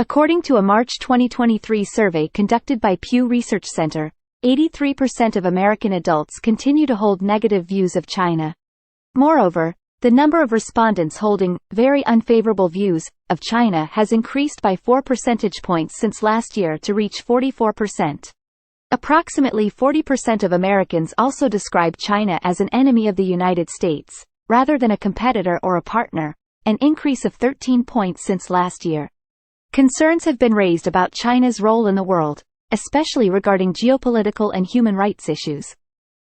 According to a March 2023 survey conducted by Pew Research Center, 83% of American adults continue to hold negative views of China. Moreover, the number of respondents holding very unfavorable views of China has increased by 4 percentage points since last year to reach 44%. Approximately 40% of Americans also describe China as an enemy of the United States, rather than a competitor or a partner, an increase of 13 points since last year. Concerns have been raised about China's role in the world, especially regarding geopolitical and human rights issues.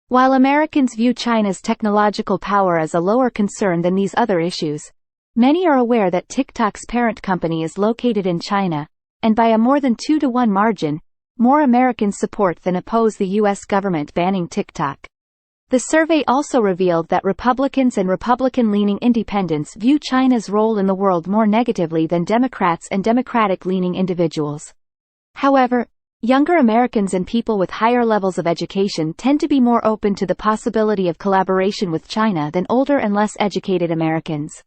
While Americans view China's technological power as a lower concern than these other issues, many are aware that TikTok's parent company is located in China, and by a more than 2-to-1 margin, more Americans support than oppose the U.S. government banning TikTok. The survey also revealed that Republicans and Republican-leaning independents view China's role in the world more negatively than Democrats and Democratic-leaning individuals. However, younger Americans and people with higher levels of education tend to be more open to the possibility of collaboration with China than older and less educated Americans.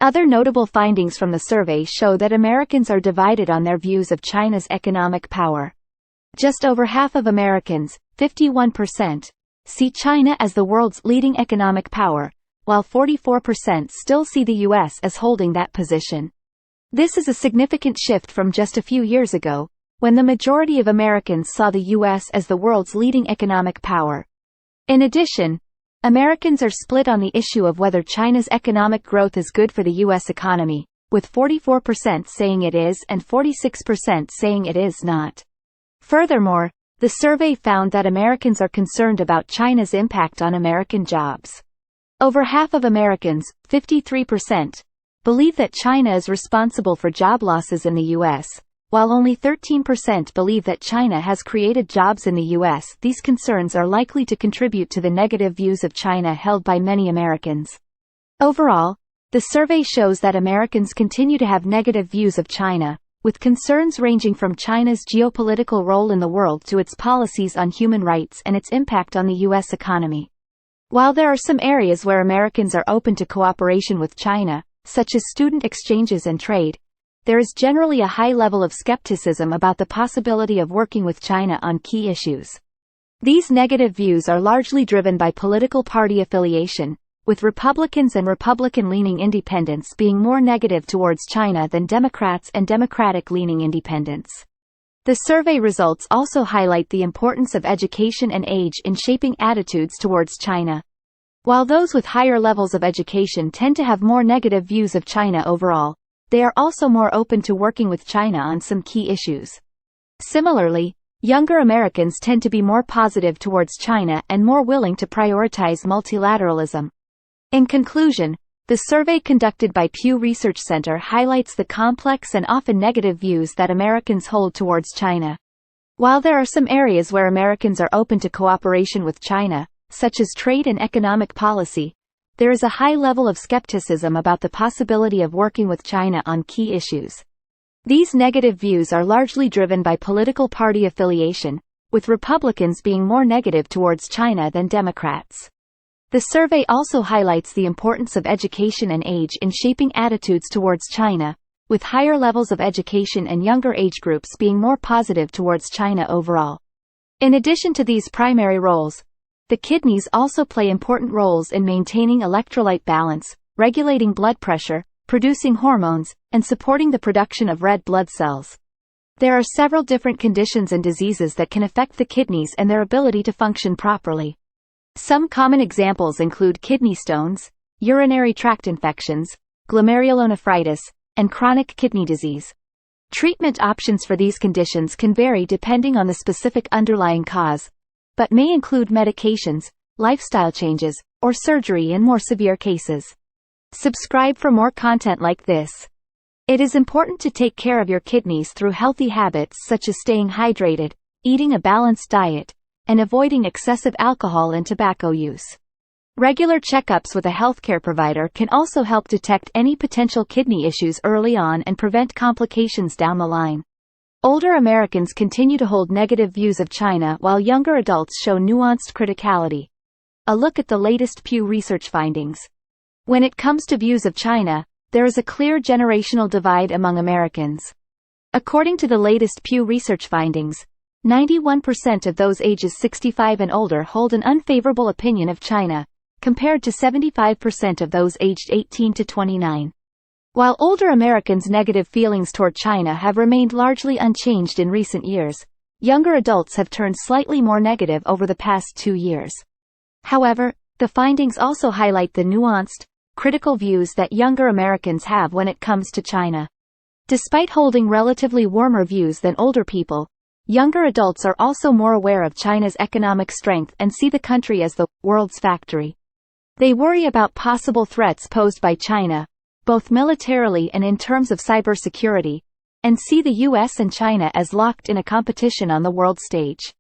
Other notable findings from the survey show that Americans are divided on their views of China's economic power. Just over half of Americans, 51%, see China as the world's leading economic power, while 44% still see the U.S. as holding that position. This is a significant shift from just a few years ago, when the majority of Americans saw the U.S. as the world's leading economic power. In addition, Americans are split on the issue of whether China's economic growth is good for the U.S. economy, with 44% saying it is and 46% saying it is not. Furthermore, the survey found that Americans are concerned about China's impact on American jobs. Over half of Americans, 53%, believe that China is responsible for job losses in the U.S., while only 13% believe that China has created jobs in the U.S. These concerns are likely to contribute to the negative views of China held by many Americans. Overall, the survey shows that Americans continue to have negative views of China, with concerns ranging from China's geopolitical role in the world to its policies on human rights and its impact on the U.S. economy. While there are some areas where Americans are open to cooperation with China, such as student exchanges and trade, there is generally a high level of skepticism about the possibility of working with China on key issues. These negative views are largely driven by political party affiliation, with Republicans and Republican-leaning independents being more negative towards China than Democrats and Democratic-leaning independents. The survey results also highlight the importance of education and age in shaping attitudes towards China. While those with higher levels of education tend to have more negative views of China overall, they are also more open to working with China on some key issues. Similarly, younger Americans tend to be more positive towards China and more willing to prioritize multilateralism. In conclusion, the survey conducted by Pew Research Center highlights the complex and often negative views that Americans hold towards China. While there are some areas where Americans are open to cooperation with China, such as trade and economic policy, there is a high level of skepticism about the possibility of working with China on key issues. These negative views are largely driven by political party affiliation, with Republicans being more negative towards China than Democrats. The survey also highlights the importance of education and age in shaping attitudes towards China, with higher levels of education and younger age groups being more positive towards China overall. In addition to these primary roles, the kidneys also play important roles in maintaining electrolyte balance, regulating blood pressure, producing hormones, and supporting the production of red blood cells. There are several different conditions and diseases that can affect the kidneys and their ability to function properly. Some common examples include kidney stones, urinary tract infections, glomerulonephritis, and chronic kidney disease. Treatment options for these conditions can vary depending on the specific underlying cause, but may include medications, lifestyle changes, or surgery in more severe cases. Subscribe for more content like this. It is important to take care of your kidneys through healthy habits such as staying hydrated, eating a balanced diet, and avoiding excessive alcohol and tobacco use. Regular checkups with a healthcare provider can also help detect any potential kidney issues early on and prevent complications down the line. Older Americans continue to hold negative views of China while younger adults show nuanced criticality. A look at the latest Pew Research findings. When it comes to views of China, there is a clear generational divide among Americans. According to the latest Pew Research findings, 91% of those ages 65 and older hold an unfavorable opinion of China, compared to 75% of those aged 18 to 29. While older Americans' negative feelings toward China have remained largely unchanged in recent years, younger adults have turned slightly more negative over the past 2 years. However, the findings also highlight the nuanced, critical views that younger Americans have when it comes to China. Despite holding relatively warmer views than older people, younger adults are also more aware of China's economic strength and see the country as the world's factory. They worry about possible threats posed by China, both militarily and in terms of cybersecurity, and see the US and China as locked in a competition on the world stage.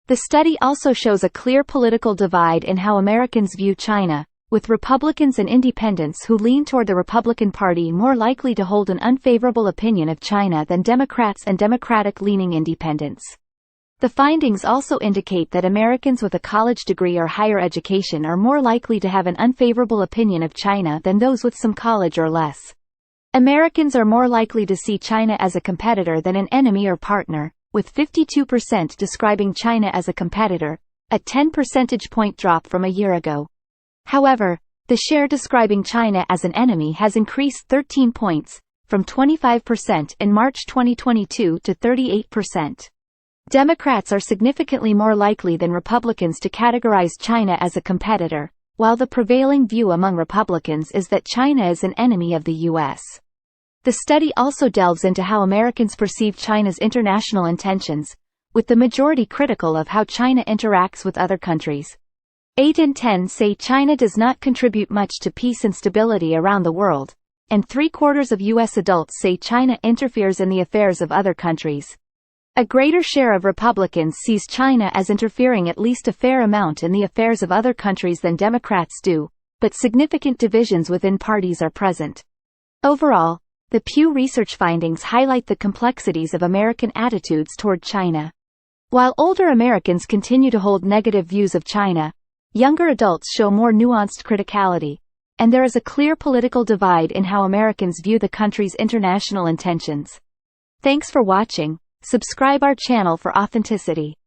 The study also shows a clear political divide in how Americans view China, with Republicans and independents who lean toward the Republican Party more likely to hold an unfavorable opinion of China than Democrats and Democratic-leaning independents. The findings also indicate that Americans with a college degree or higher education are more likely to have an unfavorable opinion of China than those with some college or less. Americans are more likely to see China as a competitor than an enemy or partner, with 52% describing China as a competitor, a 10 percentage point drop from a year ago. However, the share describing China as an enemy has increased 13 points, from 25% in March 2022 to 38%. Democrats are significantly more likely than Republicans to categorize China as a competitor, while the prevailing view among Republicans is that China is an enemy of the U.S. The study also delves into how Americans perceive China's international intentions, with the majority critical of how China interacts with other countries. 8 in 10 say China does not contribute much to peace and stability around the world, and 3/4 of U.S. adults say China interferes in the affairs of other countries. A greater share of Republicans sees China as interfering at least a fair amount in the affairs of other countries than Democrats do, but significant divisions within parties are present. Overall, the Pew Research findings highlight the complexities of American attitudes toward China. While older Americans continue to hold negative views of China, younger adults show more nuanced criticality, and there is a clear political divide in how Americans view the country's international intentions. Thanks for watching. Subscribe our channel for authenticity.